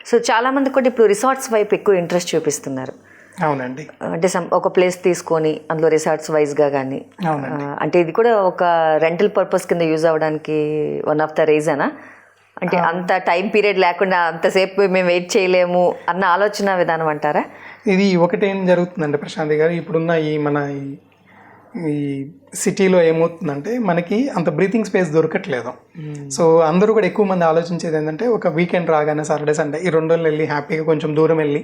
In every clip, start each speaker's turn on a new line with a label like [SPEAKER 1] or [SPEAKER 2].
[SPEAKER 1] So చాలామంది కూడా ఇప్పుడు రిసార్ట్స్ వైపు ఎక్కువ ఇంట్రెస్ట్ చూపిస్తున్నారు.
[SPEAKER 2] అవునండి.
[SPEAKER 1] అంటే ఒక ప్లేస్ తీసుకొని అందులో రిసార్ట్స్ వైజ్గా కానీ, అంటే ఇది కూడా ఒక రెంటల్ పర్పస్ కింద యూజ్ అవ్వడానికి వన్ ఆఫ్ ద రీజనా? అంటే అంత టైం పీరియడ్ లేకుండా అంతసేపు మేము వెయిట్ చేయలేము అన్న ఆలోచన విధానం అంటారా?
[SPEAKER 2] ఇది ఒకటేం జరుగుతుందండి ప్రశాంతి గారు, ఇప్పుడున్న ఈ సిటీలో ఏమవుతుందంటే మనకి అంత బ్రీతింగ్ స్పేస్ దొరకట్లేదు. సో అందరూ కూడా ఎక్కువ మంది ఆలోచించేది ఏంటంటే ఒక వీకెండ్ రాగానే సాటర్డే సండే ఈ 2 రోజులు వెళ్ళి హ్యాపీగా కొంచెం దూరం వెళ్ళి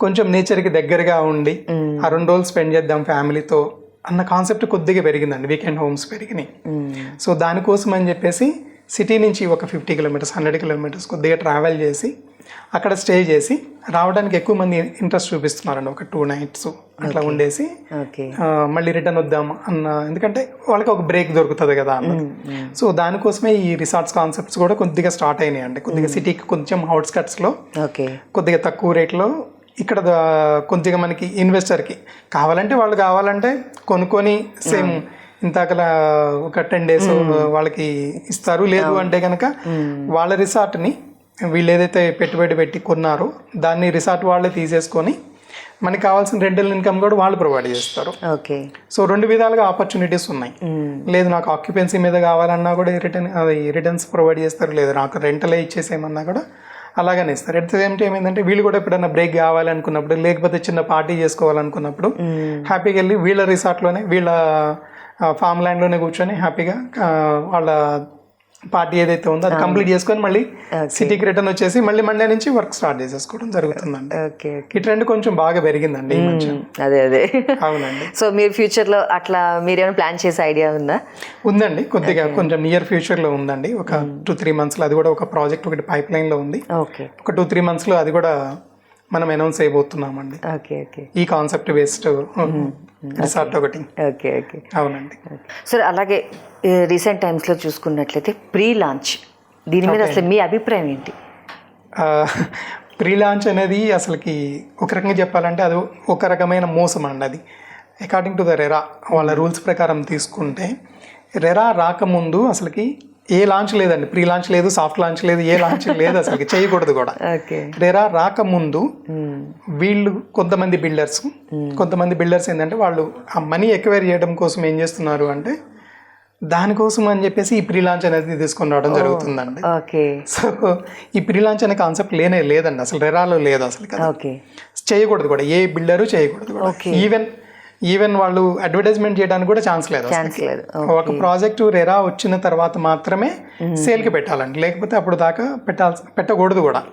[SPEAKER 2] కొంచెం నేచర్కి దగ్గరగా ఉండి ఆ 2 రోజులు స్పెండ్ చేద్దాం ఫ్యామిలీతో అన్న కాన్సెప్ట్ కొద్దిగా పెరిగిందండి. వీకెండ్ హోమ్స్ పెరిగినాయి. సో దానికోసం అని చెప్పేసి సిటీ నుంచి ఒక 50 కిలోమీటర్స్ 100 కిలోమీటర్స్ కొద్దిగా ట్రావెల్ చేసి అక్కడ స్టే చేసి రావడానికి ఎక్కువ మంది ఇంట్రెస్ట్ చూపిస్తున్నారండి. ఒక 2 nights అట్లా ఉండేసి మళ్ళీ రిటర్న్ వద్దాం అన్న, ఎందుకంటే వాళ్ళకి ఒక బ్రేక్ దొరుకుతుంది కదా అన్నది. సో దానికోసమే ఈ రిసార్ట్స్ కాన్సెప్ట్స్ కూడా కొద్దిగా స్టార్ట్ అయినాయి అండి. కొద్దిగా సిటీకి కొంచెం అవుట్స్కట్స్లో కొద్దిగా తక్కువ రేట్లో ఇక్కడ కొద్దిగా మనకి ఇన్వెస్టర్కి కావాలంటే కొనుక్కొని సేమ్ ఇంతకలా ఒక 10 days వాళ్ళకి ఇస్తారు. లేదు అంటే కనుక వాళ్ళ రిసార్ట్ని వీళ్ళు ఏదైతే పెట్టుబడి పెట్టి కొన్నారో దాన్ని రిసార్ట్ వాళ్ళే తీసేసుకొని మనకి కావాల్సిన రెంటల్ ఇన్కమ్ కూడా వాళ్ళు ప్రొవైడ్ చేస్తారు. సో 2 విధాలుగా ఆపర్చునిటీస్ ఉన్నాయి. లేదు నాకు ఆక్యుపెన్సీ మీద కావాలన్నా కూడా రిటర్న్స్ ప్రొవైడ్ చేస్తారు, లేదు నాకు రెంటలే ఇచ్చేసేయమన్నా కూడా అలాగనే ఇస్తారు. అట్ ద సేమ్ టైం ఏంటంటే వీళ్ళు కూడా ఎప్పుడైనా బ్రేక్ కావాలనుకున్నప్పుడు, లేకపోతే చిన్న పార్టీ చేసుకోవాలనుకున్నప్పుడు హ్యాపీగా వెళ్ళి వీళ్ళ రిసార్ట్లోనే వీళ్ళ ఫామ్ ల్యాండ్లోనే కూర్చొని హ్యాపీగా వాళ్ళ పార్టీ ఏదైతే ఉందో అది కంప్లీట్ చేసుకొని మళ్ళీ సిటీకి రిటర్న్ వచ్చేసి మళ్ళీ మండే నుంచి వర్క్ స్టార్ట్ చేసేసుకోవడం జరుగుతుందండి. ఈ ట్రెండ్ కొంచెం బాగా పెరిగిందండి.
[SPEAKER 1] అదే
[SPEAKER 2] అవునండి.
[SPEAKER 1] సో మీరు ఫ్యూచర్లో అట్లా మీరేమైనా ప్లాన్ చేసే ఐడియా ఉందా?
[SPEAKER 2] ఉందండి, కొద్దిగా కొంచెం నియర్ ఫ్యూచర్లో ఉందండి. ఒక 2-3 monthsలో అది కూడా ఒక ప్రాజెక్ట్ ఒకటి పైప్ లైన్లో ఉంది. ఒక 2-3 monthsలో అది కూడా మనం అనౌన్స్ అయిపోతున్నామండి. ఈ కాన్సెప్ట్ బేస్డ్ రిసార్ట్ ఒకటి. అవునండి.
[SPEAKER 1] సార్ అలాగే రీసెంట్ టైమ్స్లో చూసుకున్నట్లయితే ప్రీ లాంచ్, దీని మీద అసలు మీ అభిప్రాయం ఏంటి?
[SPEAKER 2] ప్రీ లాంచ్ అనేది అసలుకి ఒక రకంగా చెప్పాలంటే అది ఒక రకమైన మోసం అండి. అది అకార్డింగ్ టు ద రెరా వాళ్ళ రూల్స్ ప్రకారం తీసుకుంటే రెరా రాకముందు అసలుకి ఏ లాంచ్ లేదండి. ప్రీ లాంచ్ లేదు, సాఫ్ట్ లాంచ్ లేదు, ఏ లాంచ్ లేదు, అసలు చేయకూడదు కూడా. రెరా రాకముందు వీళ్ళు కొంతమంది బిల్డర్స్ ఏంటంటే వాళ్ళు ఆ మనీ ఎక్వైర్ చేయడం కోసం ఏం చేస్తున్నారు అంటే దానికోసం అని చెప్పేసి ఈ ప్రీ లాంచ్ అనేది తీసుకొని రావడం జరుగుతుందండి. సో ఈ ప్రీ లాంచ్ అనే కాన్సెప్ట్ లేదండి, అసలు రెరాలో లేదు అసలు కదా. చేయకూడదు కూడా, ఏ బిల్డరు చేయకూడదు కూడా. ఈవెన్ వాళ్ళు అడ్వర్టైజ్మెంట్ చేయడానికి కూడా ఛాన్స్ లేదు. ఒక ప్రాజెక్టు రెరా వచ్చిన తర్వాత మాత్రమే సేల్కి పెట్టాలండి, లేకపోతే అప్పుడు దాకా పెట్టకూడదు కూడా.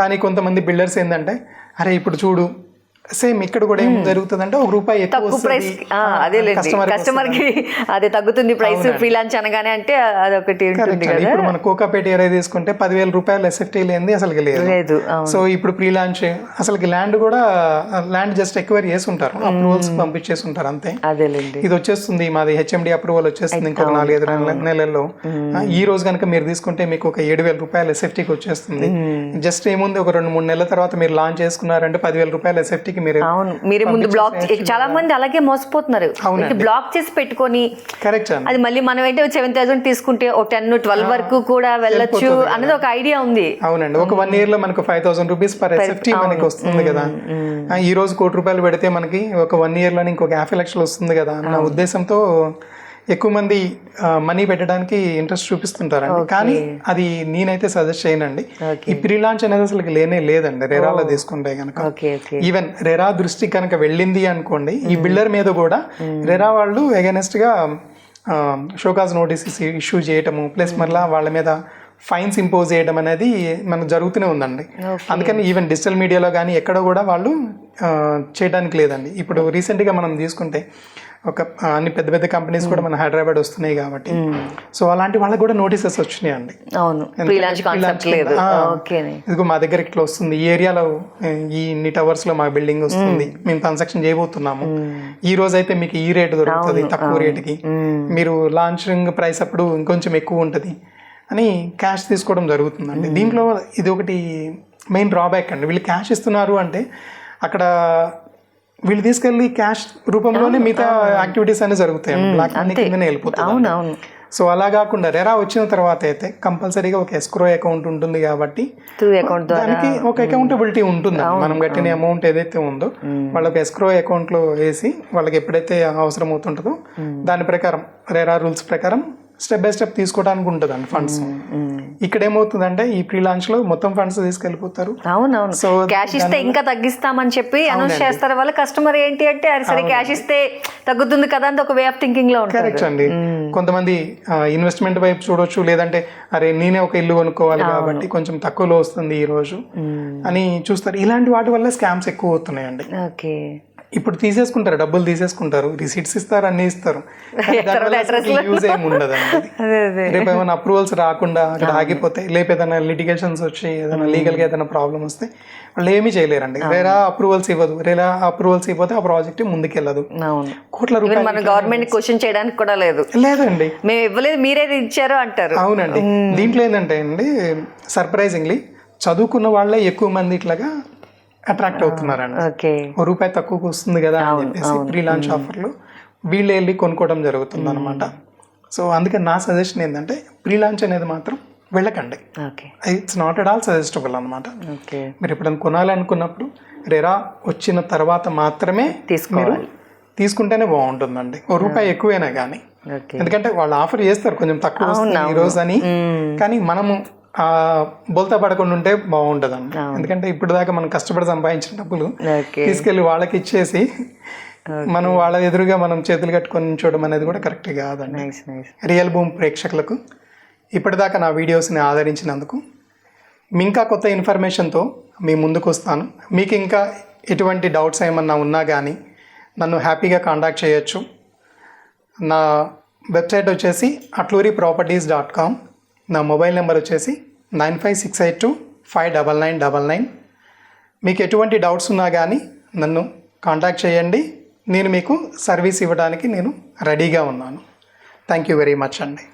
[SPEAKER 2] కానీ కొంతమంది బిల్డర్స్ ఏంటంటే అరే ఇప్పుడు చూడు సేమ్ ఇక్కడ కూడా ఏం జరుగుతుందంటే ₹1 ఎక్కువ
[SPEAKER 1] కస్టమర్కి అదే తగ్గుతుంది ప్రైస్ ఫ్రీ లాంచ్ అనగానే, అంటే అదొకటి.
[SPEAKER 2] ఇప్పుడు మన కోకాపేట ఏరియా తీసుకుంటే ₹10,000 ఎస్ఎఫ్టీ లేనిది అసలు లేదు. సో ఇప్పుడు ప్రీ లాంచ్ అసలుకి ల్యాండ్ జస్ట్ ఎక్వైర్ చేసి ఉంటారు, అప్రూవల్స్ పంపించేసి ఉంటారు అంతే. ఇది వచ్చేస్తుంది మాది హెచ్ఎండి అప్రూవల్ వచ్చేస్తుంది ఇంకొక 4-5 నెలల్లో. ఈ రోజు కనుక మీరు తీసుకుంటే మీకు ఒక ₹7,000 ఎస్ఎఫ్టీకి వచ్చేస్తుంది. జస్ట్ ఏముంది ఒక 2-3 నెలల తర్వాత మీరు లాంచ్ చేసుకున్నారంటే ₹10,000 ఎస్ఎఫ్టీ.
[SPEAKER 1] మీరు ముందు బ్లాక్, చాలా మంది అలాగే మోసపోతున్నారు. బ్లాక్ చేసి పెట్టుకొని అది మళ్ళీ మనం అయితే 7,000 తీసుకుంటే ఒక 10-12 వరకు కూడా వెళ్ళొచ్చు అనేది ఒక ఐడియా ఉంది.
[SPEAKER 2] అవునండి, ఒక 1 year లో మనకు ₹5,000 పర్ ఎస్ఎఫ్టీ మనకి వస్తుంది కదా. ఈ రోజు ₹1,00,00,000 పెడితే మనకి ఒక 1 year లోనే ఇంకొక 50 లక్షలు వస్తుంది కదా అన్న ఉద్దేశంతో ఎక్కువ మంది మనీ పెట్టడానికి ఇంట్రెస్ట్ చూపిస్తుంటారండి. కానీ అది నేనైతే సజెస్ట్ చేయనండి. ఈ ప్రీ లాంచ్ అనేది అసలు లేదండి రెరాలో తీసుకుంటే కనుక. ఈవెన్ రెరా దృష్టి కనుక వెళ్ళింది అనుకోండి, ఈ బిల్డర్ మీద కూడా రెరా వాళ్ళు అగైనెస్ట్ గా షోకాజ్ నోటీసెస్ ఇష్యూ చేయటము, ప్లస్ మళ్ళీ వాళ్ళ మీద ఫైన్స్ ఇంపోజ్ చేయడం అనేది మనకు జరుగుతూనే ఉందండి. అందుకని ఈవెన్ డిజిటల్ మీడియాలో కానీ ఎక్కడ కూడా వాళ్ళు చేయడానికి లేదండి. ఇప్పుడు రీసెంట్గా మనం తీసుకుంటే అన్ని పెద్ద కంపెనీస్ కూడా మన హైదరాబాద్ వస్తున్నాయి కాబట్టి, సో అలాంటి వాళ్ళకి కూడా నోటీసెస్ వచ్చినాయి అండి. ఇదిగో మా దగ్గర ఇట్లా వస్తుంది, ఈ ఏరియాలో ఈ ఇన్ని టవర్స్ లో మా బిల్డింగ్ వస్తుంది, మేము కన్స్ట్రక్షన్ చేయబోతున్నాము, ఈ రోజు అయితే మీకు ఈ రేటు దొరుకుతుంది తక్కువ రేటుకి, మీరు లాంచింగ్ ప్రైస్ అప్పుడు ఇంకొంచెం ఎక్కువ ఉంటుంది అని క్యాష్ తీసుకోవడం జరుగుతుందండి. దీంట్లో ఇది ఒకటి మెయిన్ డ్రాబ్యాక్ అండి. వీళ్ళు క్యాష్ ఇస్తున్నారు అంటే అక్కడ వీళ్ళు తీసుకెళ్ళి క్యాష్ రూపంలోనే మిగతా యాక్టివిటీస్ అన్ని జరుగుతాయి, బ్లాక్ మనీ కిందనే వెళ్ళిపోతాయి. సో అలా కాకుండా రెరా వచ్చిన తర్వాత అయితే కంపల్సరీగా ఒక ఎస్క్రో అకౌంట్ ఉంటుంది కాబట్టి
[SPEAKER 1] అకౌంట్
[SPEAKER 2] దానికి ఒక అకౌంటబిలిటీ ఉంటుంది. మనం కట్టిన అమౌంట్ ఏదైతే ఉందో వాళ్ళకి ఎస్క్రో అకౌంట్లో వేసి వాళ్ళకి ఎప్పుడైతే అవసరం అవుతుంటుందో దాని ప్రకారం రెరా రూల్స్ ప్రకారం స్టెప్ బై స్టెప్ తీసుకోవడానికి ఉంటుందండి ఫండ్స్. ఇక్కడ ఏమవుతుందంటే ఈ ప్రీ లాంచ్ లో మొత్తం ఫండ్స్ తీసుకెళ్లిపోతారు.
[SPEAKER 1] అవునవును,
[SPEAKER 2] సో
[SPEAKER 1] క్యాష్ ఇస్తే ఇంకా తగ్గిస్తామని చెప్పి అనౌన్స్ చేస్తారు. వాళ్ళ కస్టమర్ ఏంటి అంటే అది సరే క్యాష్ ఇస్తే తగ్గుతుంది కదా అని ఒక వే ఆఫ్ థింకింగ్ లో ఉంటారు.
[SPEAKER 2] కరెక్ట్ అండి. కొంతమంది ఇన్వెస్ట్మెంట్ వైపు చూడొచ్చు, లేదంటే అరే నేనే ఒక ఇల్లు కొనుక్కోవాలి కాబట్టి కొంచెం తక్కువలో వస్తుంది ఈ రోజు అని చూస్తారు. ఇలాంటి వాటి వల్ల స్కామ్స్ ఎక్కువ అవుతున్నాయండి.
[SPEAKER 1] ఓకే,
[SPEAKER 2] ఇప్పుడు తీసేసుకుంటారు, డబ్బులు తీసేసుకుంటారు, రిసీట్స్ ఇస్తారు, అన్ని ఇస్తారు, యూజ్ ఏమి ఉండదండి. రేపు ఏమైనా అప్రూవల్స్ రాకుండా అక్కడ ఆగిపోతాయి, లేపు ఏదైనా లిటిగేషన్స్ వచ్చి ఏదైనా లీగల్ గా ఏదైనా ప్రాబ్లం వస్తే వాళ్ళు ఏమీ చేయలేరండి. రేరా అప్రూవల్స్ ఇవ్వదు, రేరా అప్రూవల్స్ ఇవ్వతే ఆ ప్రాజెక్ట్ ముందుకెళ్ళదు. కోట్ల రూపాయలు
[SPEAKER 1] మన గవర్నమెంట్ క్వశ్చన్ చేయడానికి కూడా
[SPEAKER 2] లేదండి,
[SPEAKER 1] మేము ఇవ్వలేదు మీరే ఇచ్చారు అంటారు.
[SPEAKER 2] అవునండి. దీంట్లో ఏంటంటే అండి సర్ప్రైజింగ్లీ చదువుకున్న వాళ్ళే ఎక్కువ మంది ఇట్లాగా అట్రాక్ట్ అవుతున్నారండి. రూపాయి తక్కువకు వస్తుంది కదా అని చెప్పేసి ప్రీ లాంచ్ ఆఫర్లు వీళ్ళు వెళ్ళి కొనుక్కోవడం జరుగుతుంది అనమాట. సో అందుకే నా సజెషన్ ఏంటంటే ప్రీ లాంచ్ అనేది మాత్రం వెళ్ళకండి. It's not at all suggestible అనమాట. మీరు ఎప్పుడైనా కొనాలనుకున్నప్పుడు రెరా వచ్చిన తర్వాత మాత్రమే మీరు తీసుకుంటేనే బాగుంటుందండి. రూపాయి ఎక్కువైనా కానీ, ఎందుకంటే వాళ్ళు ఆఫర్ చేస్తారు కొంచెం తక్కువ వస్తుంది ఈ రోజు అని, కానీ మనము బోల్తా పడకుండా ఉంటే బాగుంటుందండి. ఎందుకంటే ఇప్పుడు దాకా మనం కష్టపడి సంపాదించిన డబ్బులు తీసుకెళ్లి వాళ్ళకి ఇచ్చేసి మనం వాళ్ళ ఎదురుగా మనం చేతులు కట్టుకొని చూడడం అనేది కూడా కరెక్ట్ కాదండి. రియల్ భూమి ప్రేక్షకులకు ఇప్పటిదాకా నా వీడియోస్ని ఆదరించినందుకు ఇంకా కొత్త ఇన్ఫర్మేషన్తో మీ ముందుకు వస్తాను. మీకు ఇంకా ఎటువంటి డౌట్స్ ఏమన్నా ఉన్నా కానీ నన్ను హ్యాపీగా కాంటాక్ట్ చేయొచ్చు. నా వెబ్సైట్ వచ్చేసి atluriproperties.com. నా మొబైల్ నెంబర్ వచ్చేసి 9568259999. మీకు ఎటువంటి డౌట్స్ ఉన్నా కానీ నన్ను కాంటాక్ట్ చేయండి. నేను మీకు సర్వీస్ ఇవ్వడానికి నేను రెడీగా ఉన్నాను. థ్యాంక్ యూ వెరీ మచ్ అండి.